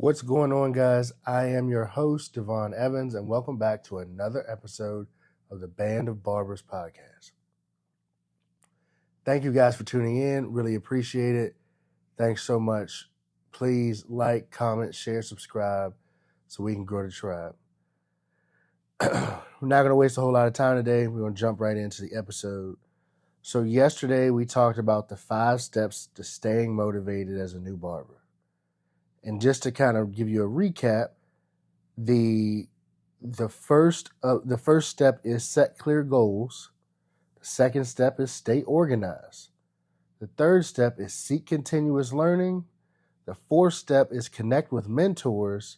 What's going on, guys? I am your host, Devon Evans, and welcome back to another episode of the Band of Barbers podcast. Thank you guys for tuning in. Really appreciate it. Thanks so much. Please like, comment, share, subscribe so we can grow the tribe. We're not going to waste a whole lot of time today. We're going to jump right into the episode. So yesterday we talked about the 5 steps to staying motivated as a new barber. And just to kind of give you a recap, the first step is set clear goals. The second step is stay organized. The third step is seek continuous learning. The fourth step is connect with mentors.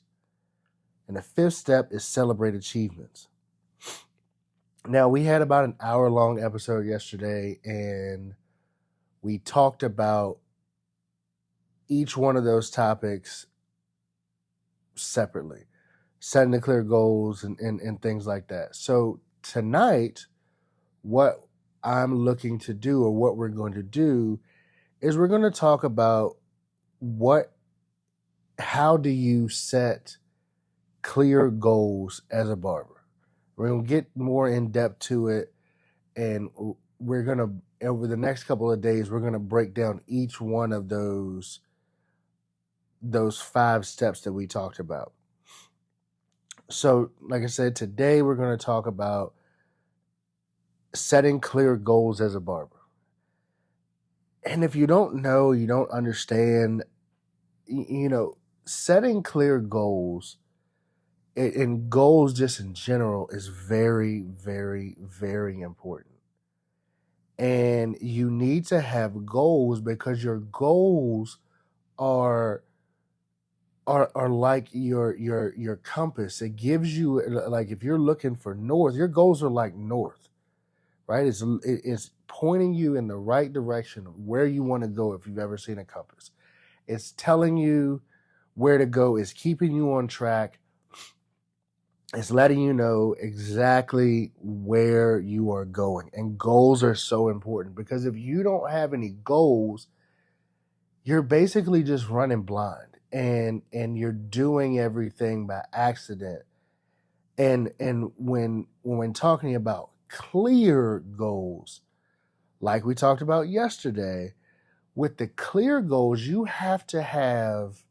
And the fifth step is celebrate achievements. Now, we had about an hour-long episode yesterday, and we talked about each one of those topics separately, setting the clear goals and things like that. So tonight, what I'm looking to do, or what we're going to do, is we're going to talk about how do you set clear goals as a barber. We're going to get more in depth to it, and we're going to, over the next couple of days, we're going to break down each one of those 5 steps that we talked about. So, like I said, today we're going to talk about setting clear goals as a barber. And if you don't know, you don't understand, setting clear goals and goals just in general is very, very, very important. And you need to have goals because your goals are like your compass. It gives you, like, if you're looking for north, your goals are like north, right? It's pointing you in the right direction of where you want to go. If you've ever seen a compass, it's telling you where to go. It's keeping you on track. It's letting you know exactly where you are going. And goals are so important because if you don't have any goals, you're basically just running blind. And you're doing everything by accident. And when talking about clear goals, like we talked about yesterday, with the clear goals, you have to have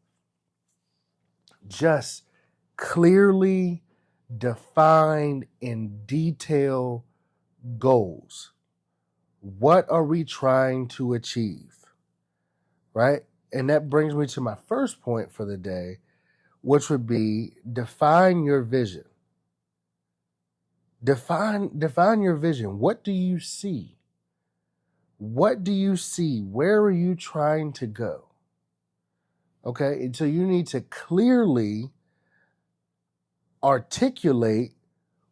just clearly defined in detail goals. What are we trying to achieve? Right? And that brings me to my first point for the day, which would be define your vision. Define your vision. What do you see? What do you see? Where are you trying to go? Okay, and so you need to clearly articulate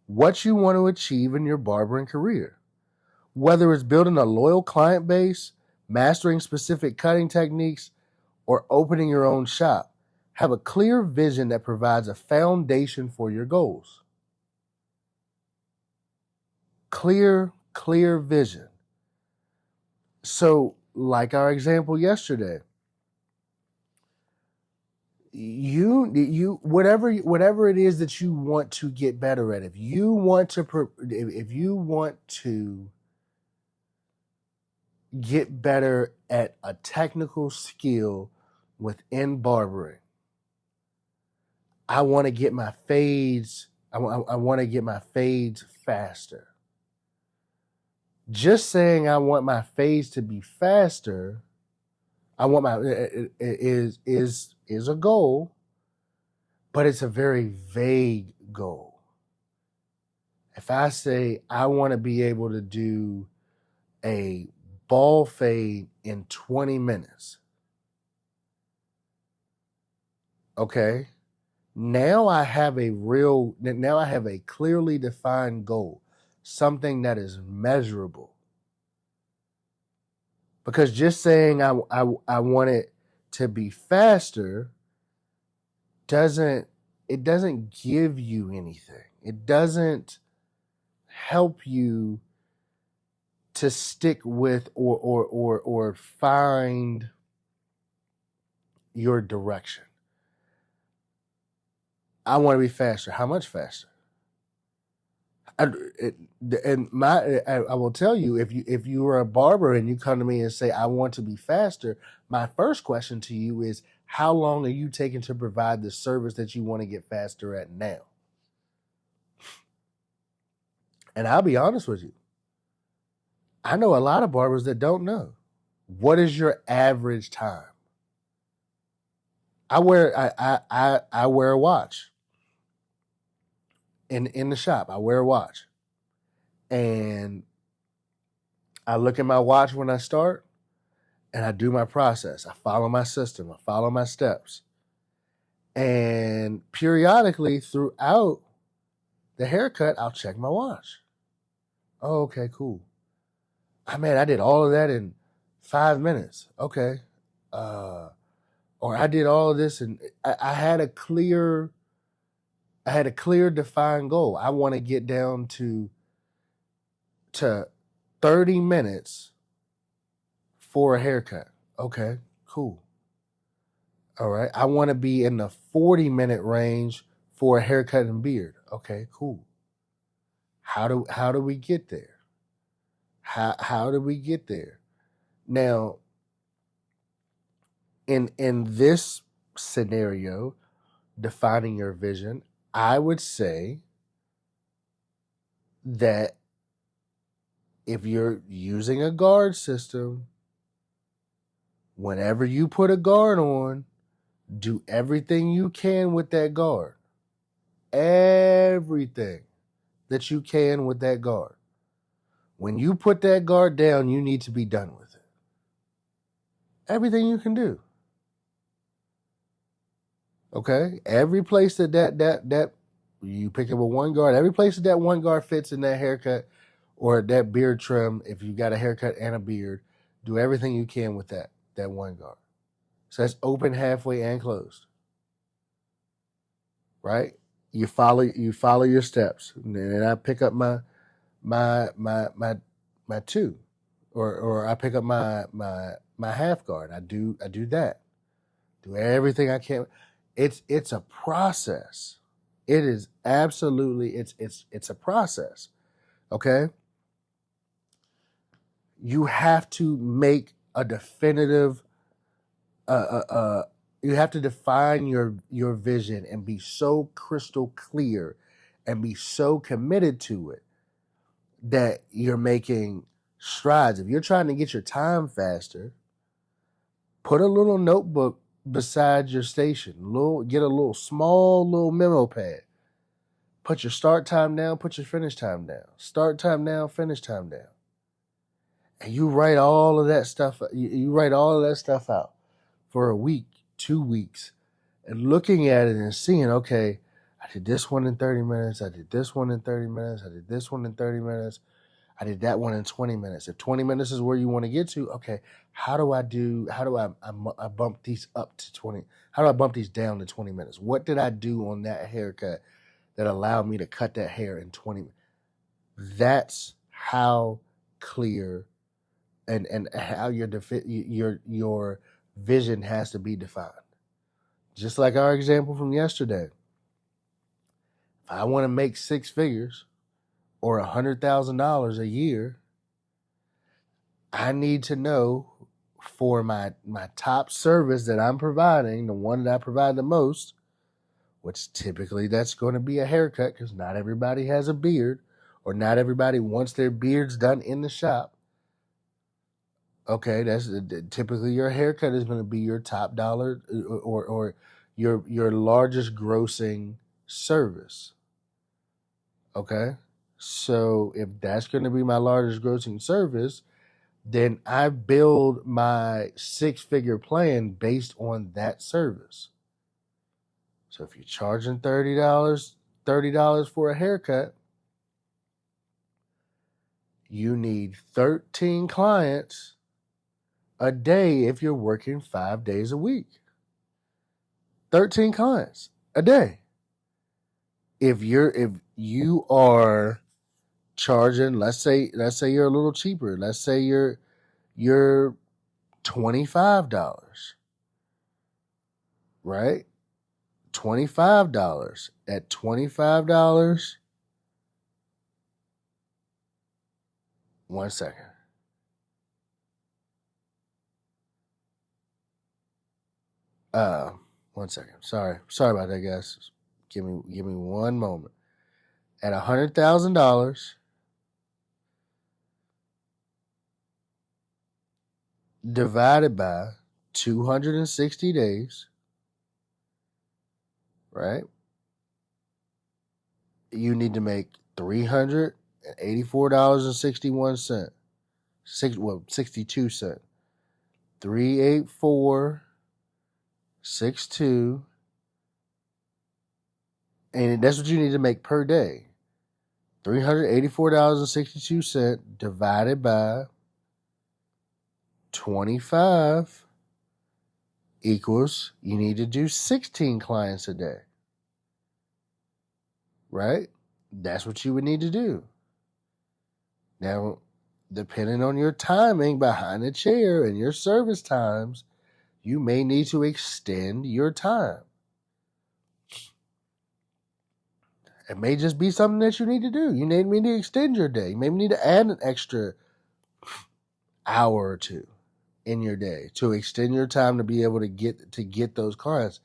what you want to achieve in your barbering career. Whether it's building a loyal client base, mastering specific cutting techniques, or opening your own shop, have a clear vision that provides a foundation for your goals. Clear vision. So, like our example yesterday, you whatever it is that you want to get better at, if you want to get better at a technical skill within barbering, I want to get my fades. I want to get my fades faster. Just saying I want my fades to be faster, I want my is a goal, but it's a very vague goal. If I say I want to be able to do a ball fade in 20 minutes, okay, now I have a clearly defined goal, something that is measurable. Because just saying I want it to be faster doesn't give you anything. It doesn't help you to stick with or find your direction. I want to be faster. How much faster? I will tell you, if you are a barber and you come to me and say I want to be faster, my first question to you is how long are you taking to provide the service that you want to get faster at now? And I'll be honest with you, I know a lot of barbers that don't know. What is your average time? I wear a watch in the shop. I wear a watch, and I look at my watch when I start, and I do my process. I follow my system. I follow my steps, and periodically throughout the haircut, I'll check my watch. Oh, okay, cool. I did all of that in 5 minutes. Okay, or I did all of this, and I had a clear defined goal. I want to get down to 30 minutes for a haircut. Okay, cool. All right. I want to be in the 40-minute range for a haircut and beard. Okay, cool. How do we get there? How do we get there? Now, in this scenario, defining your vision, I would say that if you're using a guard system, whenever you put a guard on, do everything you can with that guard. Everything that you can with that guard. When you put that guard down, you need to be done with it. Everything you can do. Okay? Every place that you pick up a one guard, every place that one guard fits in that haircut or that beard trim, if you got a haircut and a beard, do everything you can with that one guard. So that's open halfway and closed. Right? You follow your steps. And then I pick up my two. Or I pick up my half guard. I do that. Do everything I can. It's a process. It is absolutely it's a process. Okay? You have to make a definitive you have to define your vision and be so crystal clear and be so committed to it that you're making strides. If you're trying to get your time faster, put a little notebook beside your station. Get a little small little memo pad. Put your start time down, put your finish time down. Start time down, finish time down. And you write all of that stuff. You write all of that stuff out for a week, 2 weeks, and looking at it and seeing, okay, I did this one in 30 minutes. I did this one in 30 minutes. I did this one in 30 minutes. I did that one in 20 minutes. If 20 minutes is where you want to get to, okay, how do I bump these up to 20? How do I bump these down to 20 minutes? What did I do on that haircut that allowed me to cut that hair in 20 minutes? That's how clear and how your vision has to be defined. Just like our example from yesterday. If I want to make 6 figures or $100,000 a year, I need to know for my top service that I'm providing, the one that I provide the most, which typically that's going to be a haircut because not everybody has a beard or not everybody wants their beards done in the shop. Okay, that's typically your haircut is going to be your top dollar or your largest grossing service. Okay, so if that's going to be my largest grossing service, then I build my 6-figure plan based on that service. So if you're charging $30 for a haircut, you need 13 clients a day if you're working 5 days a week. 13 clients a day. If you are charging, let's say you're a little cheaper. Let's say you're $25, right? $25. At $25, one second. Uh, One second. Sorry about that, guys. Give me one moment. At $100,000 divided by 260 days, right? You need to make $384.61. 62 cents. 384.62, and that's what you need to make per day. $384.62 divided by 25 equals, you need to do 16 clients a day. Right? That's what you would need to do. Now, depending on your timing behind the chair and your service times, you may need to extend your time. It may just be something that you need to do. You may need to extend your day. You may need to add an extra hour or two in your day to extend your time to be able to get those clients.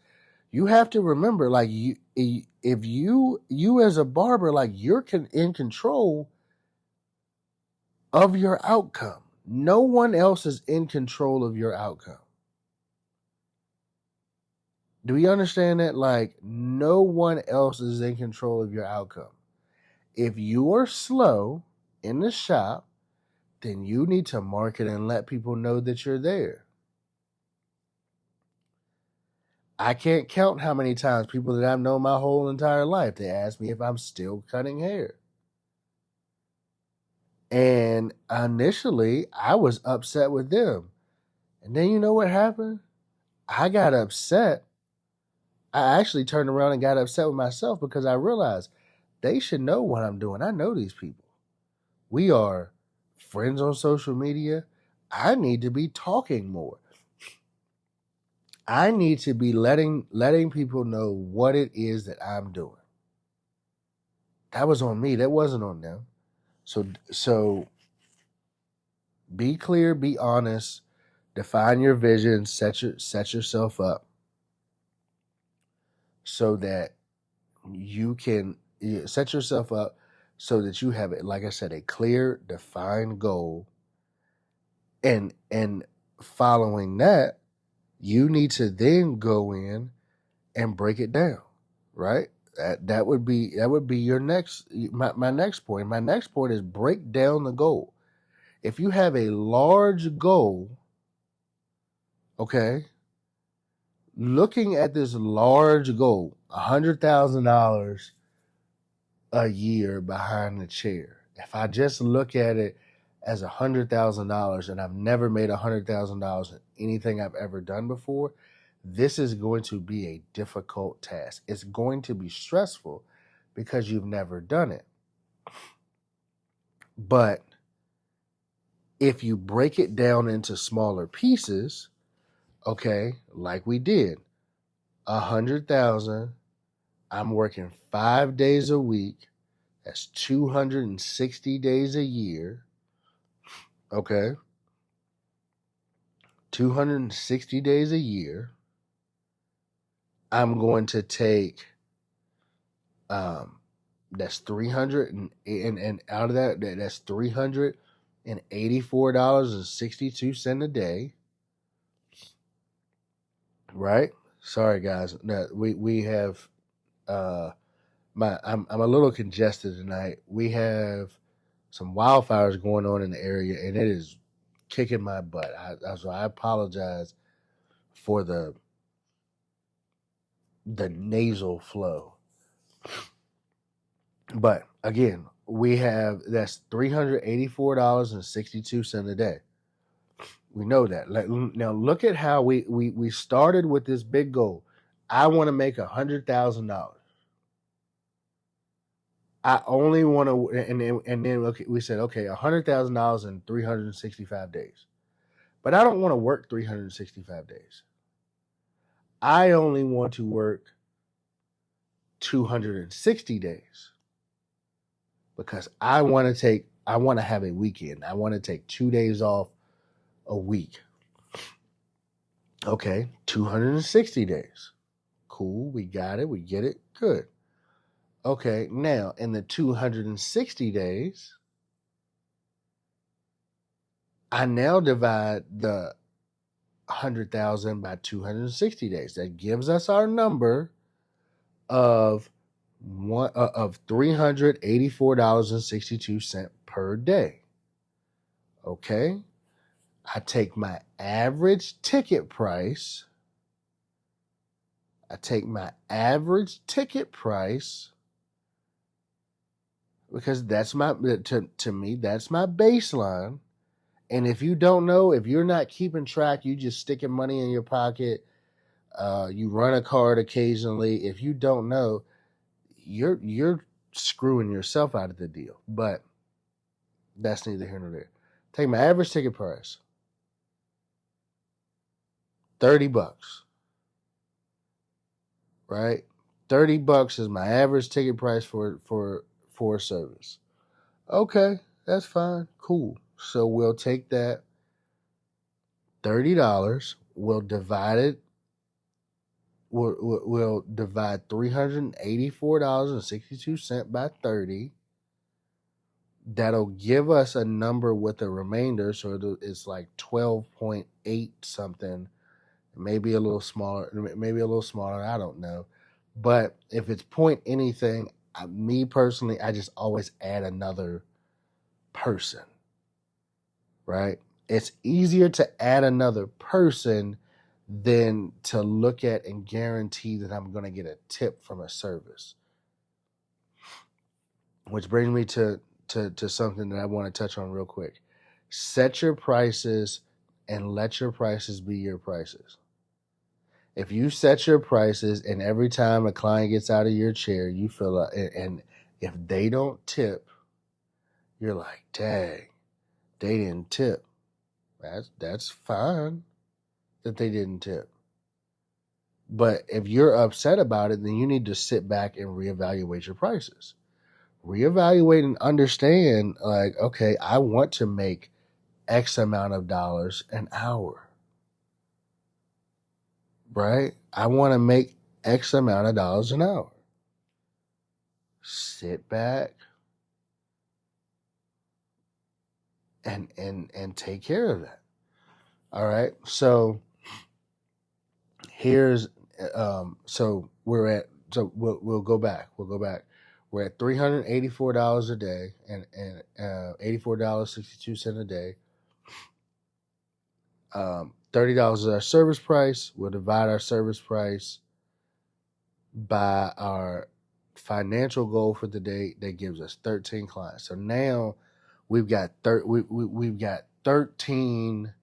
You have to remember, like, if you as a barber, like, you're in control of your outcome. No one else is in control of your outcome. Do we understand that? Like, no one else is in control of your outcome. If you are slow in the shop, then you need to market and let people know that you're there. I can't count how many times people that I've known my whole entire life, they ask me if I'm still cutting hair. And initially, I was upset with them. And then you know what happened? I got upset. I actually turned around and got upset with myself because I realized they should know what I'm doing. I know these people. We are friends on social media. I need to be talking more. I need to be letting people know what it is that I'm doing. That was on me. That wasn't on them. So be clear, be honest, define your vision, set yourself up so that you can set yourself up so that you have, like I said, a clear, defined goal. And following that, you need to then go in and break it down, right? That would be your next my next point. My next point is break down the goal. If you have a large goal, okay, looking at this large goal, $100,000 a year behind the chair. If I just look at it as $100,000 and I've never made $100,000 in anything I've ever done before, this is going to be a difficult task. It's going to be stressful because you've never done it. But if you break it down into smaller pieces, okay, like we did, 100,000, I'm working 5 days a week. That's 260 days a year. Okay. 260 days a year. I'm going to take that's 300 and out of that's $384.62 a day. Right? Sorry guys. No, we have I'm a little congested tonight. We have some wildfires going on in the area and it is kicking my butt. So I apologize for the nasal flow. But again, we have that's $384.62 a day. We know that. Now look at how we started with this big goal. I want to make $100,000. I only want to, and then look, we said, okay, $100,000 in 365 days. But I don't want to work 365 days. I only want to work 260 days because I want to have a weekend. I want to take 2 days off a week. Okay, 260 days. Cool, we got it, we get it, good. Okay, now in the 260 days, I now divide the 100,000 by 260 days. That gives us our number of $384.62 per day. Okay, I take my average ticket price. Because that's to me that's my baseline. And if you don't know, if you're not keeping track, you just sticking money in your pocket. You run a card occasionally. If you don't know, you're screwing yourself out of the deal. But that's neither here nor there. Take my average ticket price, $30, right? $30 is my average ticket price for a service. Okay, that's fine, cool. So we'll take that $30. We'll divide it. We'll divide $384.62 by 30. That'll give us a number with a remainder. So it's like 12.8 something. Maybe a little smaller. I don't know. But if it's point anything, me personally, I just always add another person. Right? It's easier to add another person than to look at and guarantee that I'm going to get a tip from a service. Which brings me to something that I want to touch on real quick. Set your prices and let your prices be your prices. If you set your prices and every time a client gets out of your chair, you feel like, and if they don't tip, you're like, dang, they didn't tip. That's fine that they didn't tip. But if you're upset about it, then you need to sit back and reevaluate your prices. Reevaluate and understand, like, okay, I want to make X amount of dollars an hour. Right? I want to make X amount of dollars an hour. Sit back and take care of that. All right. So here's so we'll go back. We're at $384 a day and $84.62 a day. $30 is our service price. We'll divide our service price by our financial goal for the day. That gives us 13 clients. So now we've got 13.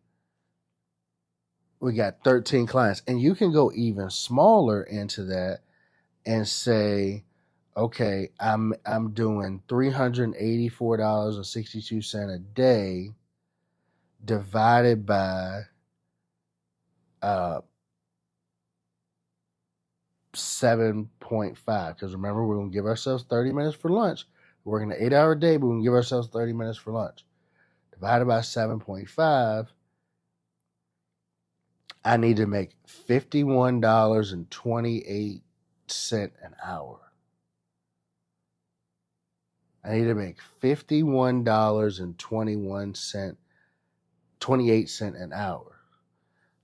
We got 13 clients, and you can go even smaller into that and say, okay, I'm doing $384.62 a day divided by 7.5. Because remember, we're going to give ourselves 30 minutes for lunch. We're working an 8-hour day, but we're going to give ourselves 30 minutes for lunch. Divided by 7.5, I need to make $51.28 an hour. I need to make $51.28 an hour.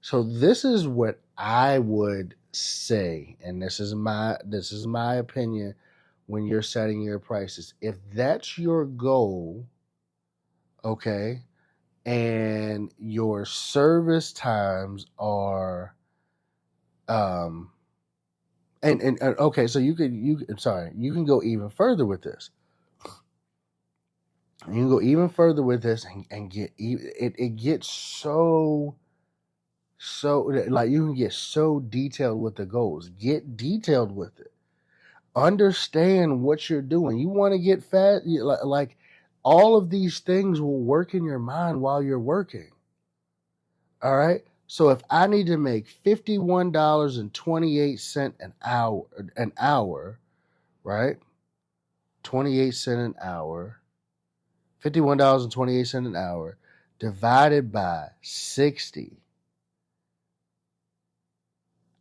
So this is what I would say, and this is my opinion when you're setting your prices. If that's your goal, okay, and your service times are and okay, so you can go even further with this. You can go even further with this and get it gets so like you can get so detailed with the goals. Get detailed with it. Understand what you're doing. You want to get fat, like all of these things will work in your mind while you're working. All right. So if I need to make $51.28 an hour, right? 28 cents an hour, $51.28 an hour, divided by 60.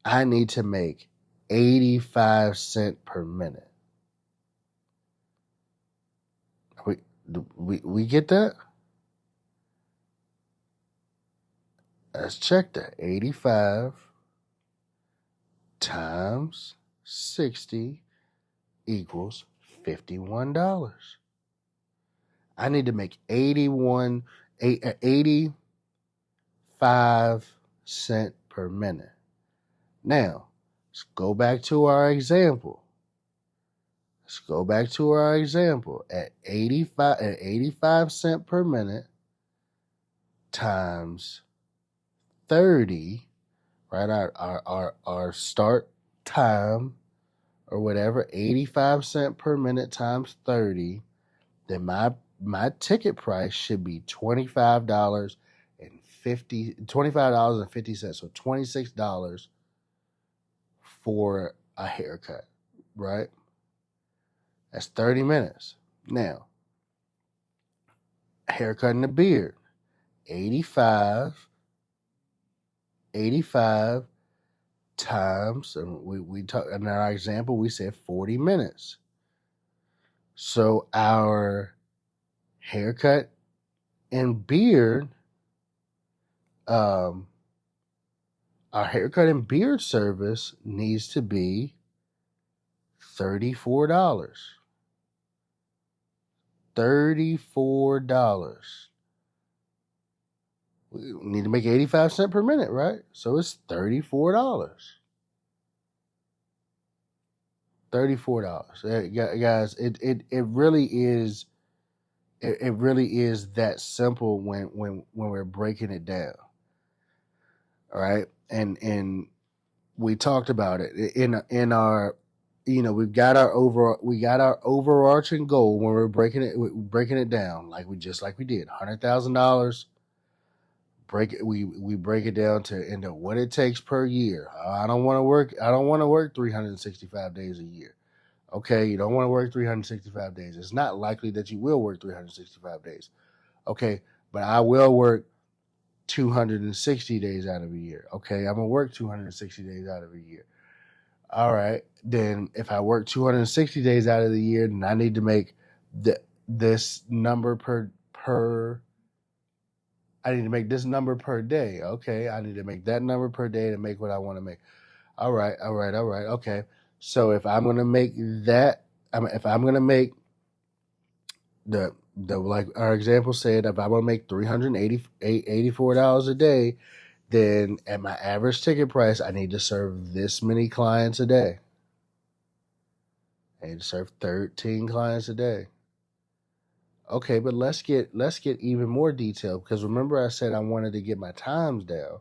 I need to make 85 cents per minute. We get that? Let's check that. 85 times 60 equals $51. I need to make 85 cents per minute. Now, let's go back to our example. At 85 cents per minute times 30, right? Our start time or whatever, 85 cents per minute times 30, then my ticket price should be $25.50, so $26 for a haircut, right? That's 30 minutes. Now, haircut and the beard, 85 times, and we talk in our example, we said 40 minutes. So our haircut and beard, our haircut and beard service needs to be $34. $34. We need to make 85 cents per minute, right? So it's $34. $34. Guys, it really is that simple when we're breaking it down. All right. And we talked about it in our, we got our overarching goal when we're breaking it down like we did $100,000. We break it down to into what it takes per year. I don't want to work 365 days a year. Okay, you don't want to work 365 days. It's not likely that you will work 365 days. Okay, but I will work 260 days out of a year. Okay, I'm gonna work 260 days out of a year. All right, then if I work 260 days out of the year, then I need to make this number per. I need to make this number per day. Okay, I need to make that number per day to make what I want to make. All right. Okay, so if I'm gonna make that, if I'm gonna make the like our example said, if I'm gonna make $384 a day, then at my average ticket price, I need to serve this many clients a day. I need to serve 13 clients a day. Okay, but let's get even more detailed, because remember I said I wanted to get my times down,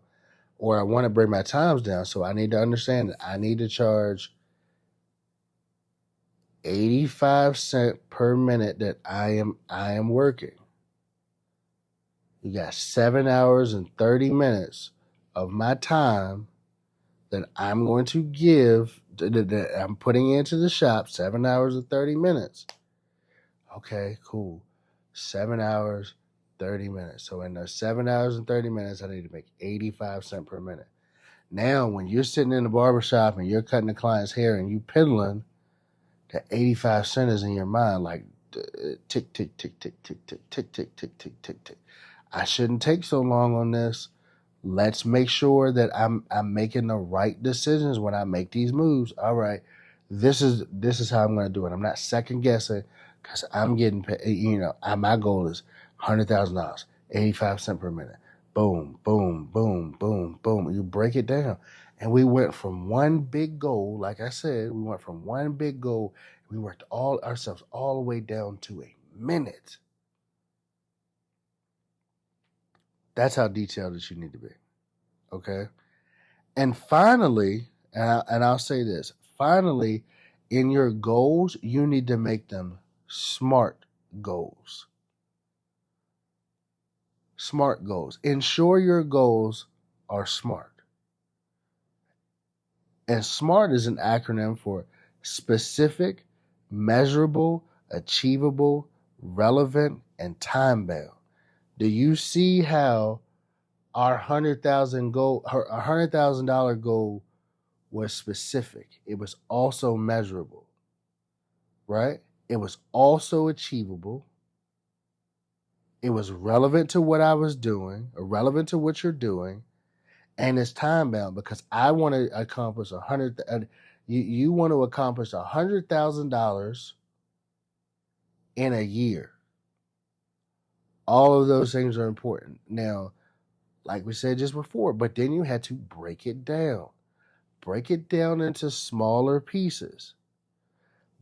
or I want to bring my times down. So I need to understand that I need to charge 85 cents per minute that I am working. You got 7 hours and 30 minutes of my time that I'm going to give, that I'm putting into the shop, 7 hours and 30 minutes. Okay, cool. 7 hours, 30 minutes. So in those 7 hours and 30 minutes, I need to make 85 cents per minute. Now, when you're sitting in the barbershop and you're cutting the client's hair and you piddling, that 85 cents is in your mind like tick, tick, tick, tick, tick, tick, tick, tick, tick, tick, tick, tick. I shouldn't take so long on this. Let's make sure that I'm making the right decisions when I make these moves. All right, this is how I'm going to do it. I'm not second guessing, because I'm getting paid. My goal is $100,000, 85 cents per minute. Boom, boom, boom, boom, boom. You break it down, and we went from one big goal. Like I said, we went from one big goal. We worked ourselves all the way down to a minute. That's how detailed that you need to be. Okay. And finally, and I'll say this, finally, in your goals, you need to make them SMART goals. SMART goals. Ensure your goals are SMART. And SMART is an acronym for specific, measurable, achievable, relevant, and time bound. Do you see how our $100,000 goal was specific? It was also measurable, right? It was also achievable. It was relevant to what I was doing, or relevant to what you're doing, and it's time bound because I want to accomplish you want to accomplish $100,000 in a year. All of those things are important. Now, like we said just before, but then you had to break it down. Break it down into smaller pieces.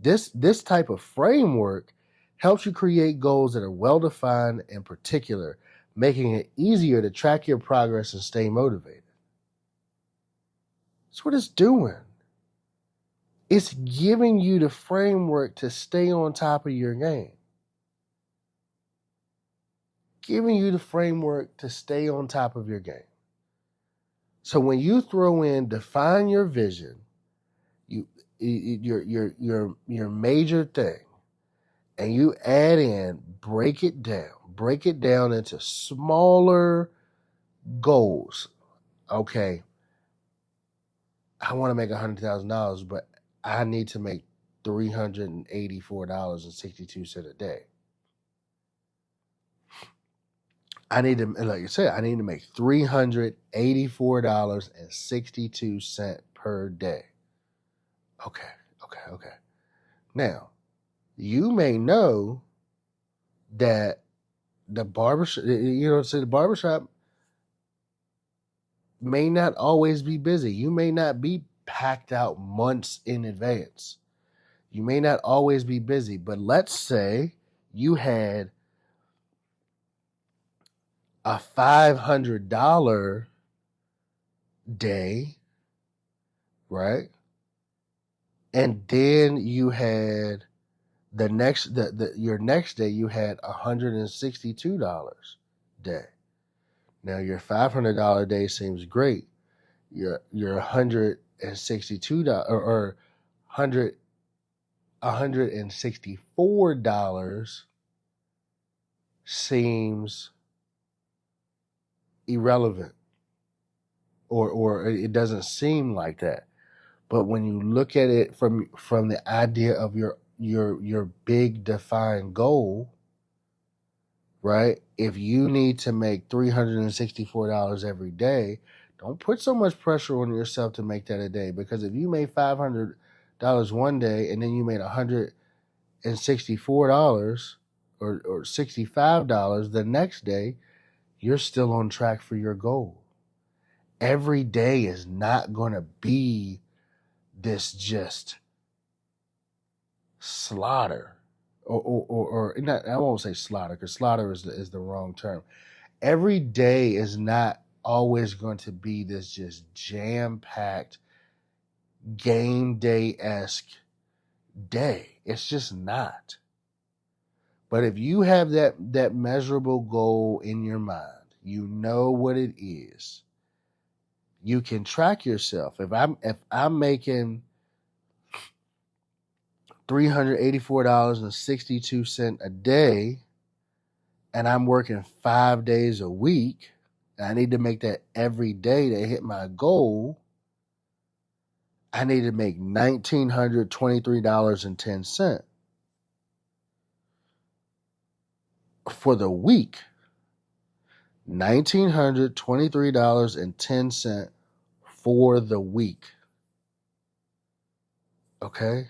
This type of framework helps you create goals that are well-defined and particular, making it easier to track your progress and stay motivated. That's what it's doing. It's giving you the framework to stay on top of your game. Giving you the framework to stay on top of your game. So when you throw in define your vision, your major thing, and you add in break it down into smaller goals. Okay, I want to make $100,000, but I need to make $384.62 a day. I need to, like you said, I need to make $384.62 per day. Okay. Now, you may know that the barbershop, the barbershop may not always be busy. You may not be packed out months in advance. You may not always be busy, but let's say you had a $500 day, right? And then you had your next day you had $162 day. Now your $500 day seems great. Your $162 or $164 seems irrelevant, or it doesn't seem like that. But when you look at it from the idea of your big defined goal, right? If you need to make $364 every day, don't put so much pressure on yourself to make that a day, because if you made $500 one day and then you made $164 or $65 the next day, you're still on track for your goal. Every day is not going to be this just slaughter, or not. I won't say slaughter, because slaughter is the wrong term. Every day is not always going to be this just jam-packed game day-esque day. It's just not. But if you have that measurable goal in your mind, you know what it is. You can track yourself. If I'm making $384.62 a day, and I'm working 5 days a week, and I need to make that every day to hit my goal, I need to make $1,923.10 for the week. $1,923.10 for the week. Okay?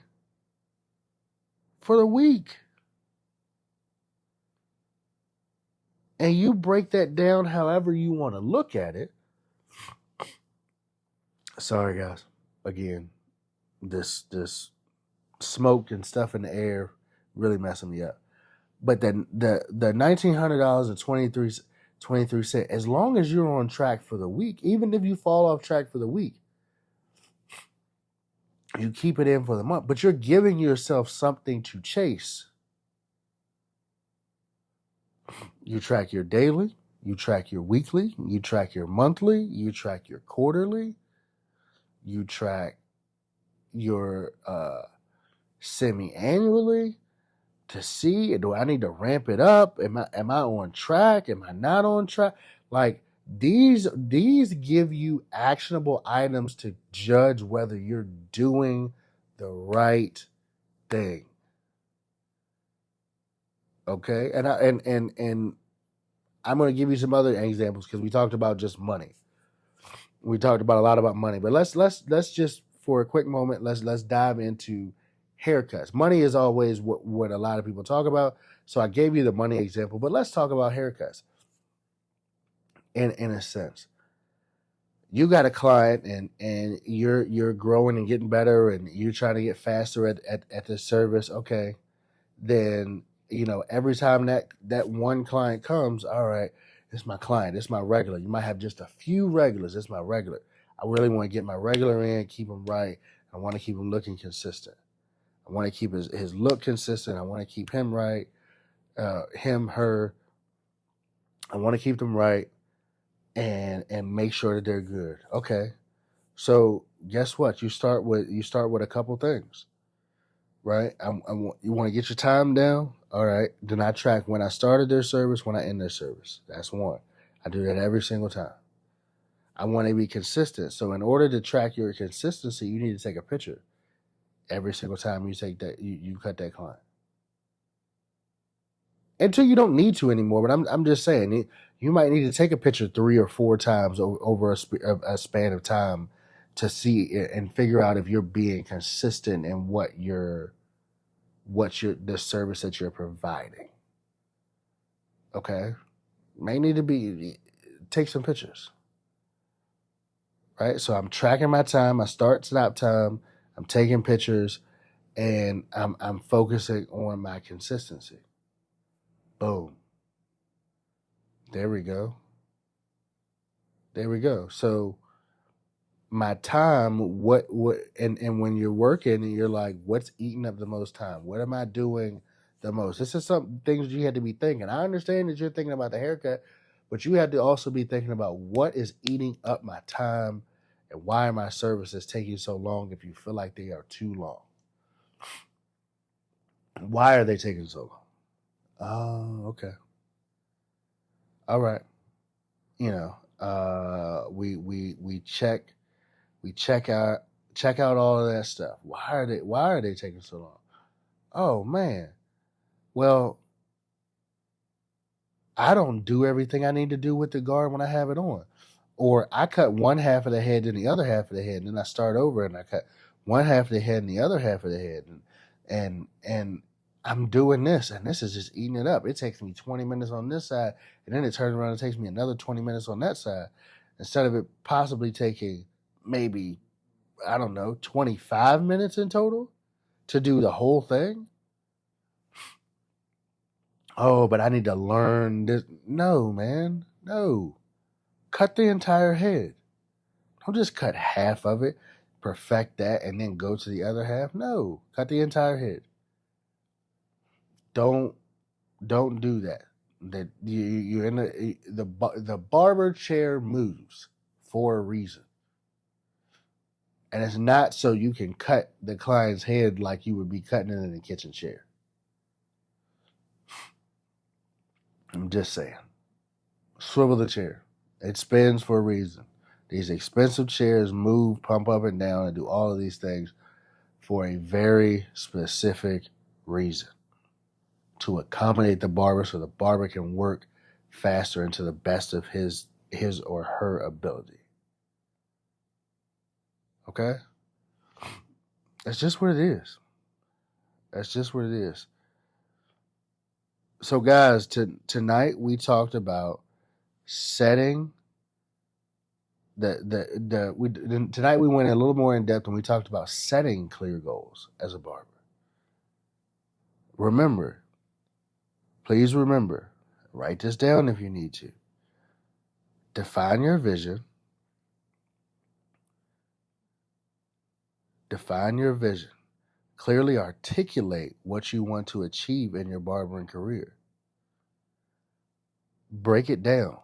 For the week. And you break that down however you want to look at it. Sorry, guys. Again, this smoke and stuff in the air really messing me up. But the $1,900.23, as long as you're on track for the week, even if you fall off track for the week, you keep it in for the month, but you're giving yourself something to chase. You track your daily, you track your weekly, you track your monthly, you track your quarterly, you track your semi-annually to see, do I need to ramp it up? Am I on track? Am I not on track? Like these give you actionable items to judge whether you're doing the right thing. Okay? And I'm going to give you some other examples because we talked about just money. We talked about a lot about money, but let's just for a quick moment let's dive into haircuts. Money is always what a lot of people talk about. So I gave you the money example, but let's talk about haircuts. In a sense, you got a client and you're growing and getting better, and you're trying to get faster at the service. Okay, then every time that one client comes, all right, it's my client, it's my regular. You might have just a few regulars. It's my regular. I really want to get my regular in, keep him right. I want to keep him looking consistent. I want to keep his look consistent. I want to keep him right, him, her. I want to keep them right and make sure that they're good. Okay, so guess what? You start with a couple things, right? You want to get your time down. All right. Then I track when I started their service, when I end their service. That's one. I do that every single time. I want to be consistent. So in order to track your consistency, you need to take a picture every single time you take that you cut that client. Until you don't need to anymore, but I'm just saying you might need to take a picture 3 or 4 times over a span of time to see and figure out if you're being consistent in the service that you're providing. Okay, may need to take some pictures, right? So I'm tracking my time, my start stop time. I'm taking pictures, and I'm focusing on my consistency. Boom. There we go. There we go. So my time, what and when you're working and you're like, what's eating up the most time? What am I doing the most? This is some things you had to be thinking. I understand that you're thinking about the haircut, but you had to also be thinking about what is eating up my time and why are my services taking so long if you feel like they are too long. Why are they taking so long? Oh, okay. All right. We check out all of that stuff. Why are they taking so long? Oh man. Well, I don't do everything I need to do with the guard when I have it on. Or I cut one half of the head and the other half of the head, and then I start over and I cut one half of the head and the other half of the head, and I'm doing this, and this is just eating it up. It takes me 20 minutes on this side, and then it turns around and takes me another 20 minutes on that side, instead of it possibly taking maybe, I don't know, 25 minutes in total to do the whole thing. Oh, but I need to learn this. No, man. No. Cut the entire head. Don't just cut half of it, perfect that, and then go to the other half. No. Cut the entire head. Don't do that. That you're in the barber chair moves for a reason. And it's not so you can cut the client's head like you would be cutting it in a kitchen chair. I'm just saying. Swivel the chair. It spins for a reason. These expensive chairs move, pump up and down, and do all of these things for a very specific reason. To accommodate the barber so the barber can work faster and to the best of his or her ability. Okay? That's just what it is. That's just what it is. So guys, tonight we talked about setting tonight we went a little more in depth and we talked about setting clear goals as a barber. Please remember, write this down if you need to. Define your vision. Define your vision. Clearly articulate what you want to achieve in your barbering career. Break it down.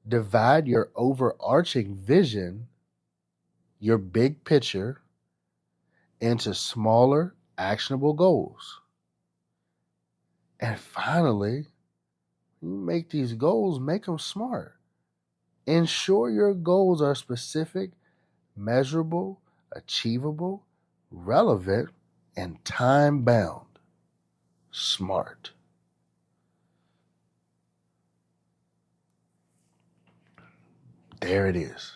Divide your overarching vision, your big picture, into smaller, actionable goals. And finally, you make these goals, make them smart. Ensure your goals are specific, measurable, achievable, relevant, and time bound. Smart. There it is.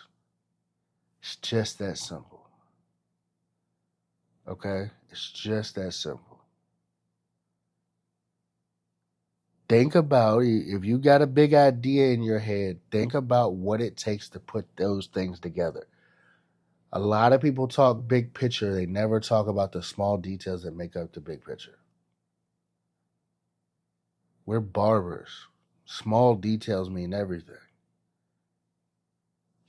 It's just that simple. Okay? It's just that simple. Think about, if you got a big idea in your head, think about what it takes to put those things together. A lot of people talk big picture. They never talk about the small details that make up the big picture. We're barbers. Small details mean everything.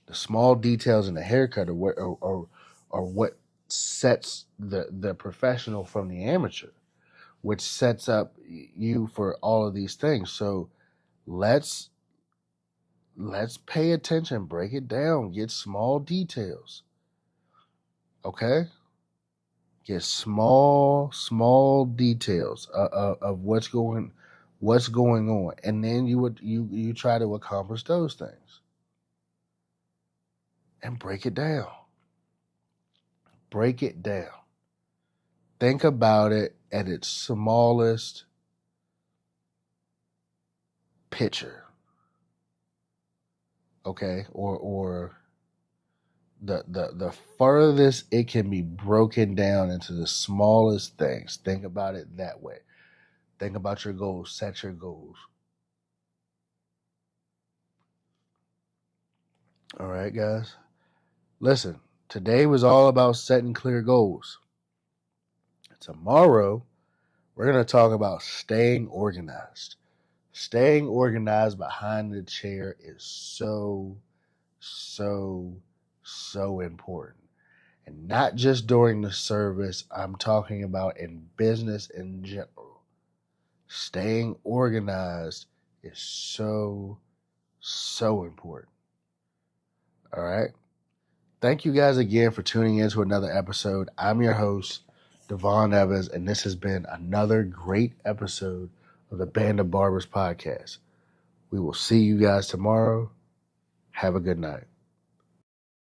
The small details in the haircut are what sets the professional from the amateur, which sets up you for all of these things. So let's pay attention, break it down, get small details. Okay? Get small details of what's going on, and then you try to accomplish those things and break it down. Break it down. Think about it at its smallest picture. Okay? Or the furthest it can be broken down into the smallest things. Think about it that way. Think about your goals. Set your goals. All right, guys. Listen, today was all about setting clear goals. Tomorrow, we're going to talk about staying organized. Staying organized behind the chair is so important. And not just during the service, I'm talking about in business in general. Staying organized is so important. All right. Thank you guys again for tuning in to another episode. I'm your host, Devon Evans, and this has been another great episode of the Band of Barbers podcast. We will see you guys tomorrow. Have a good night.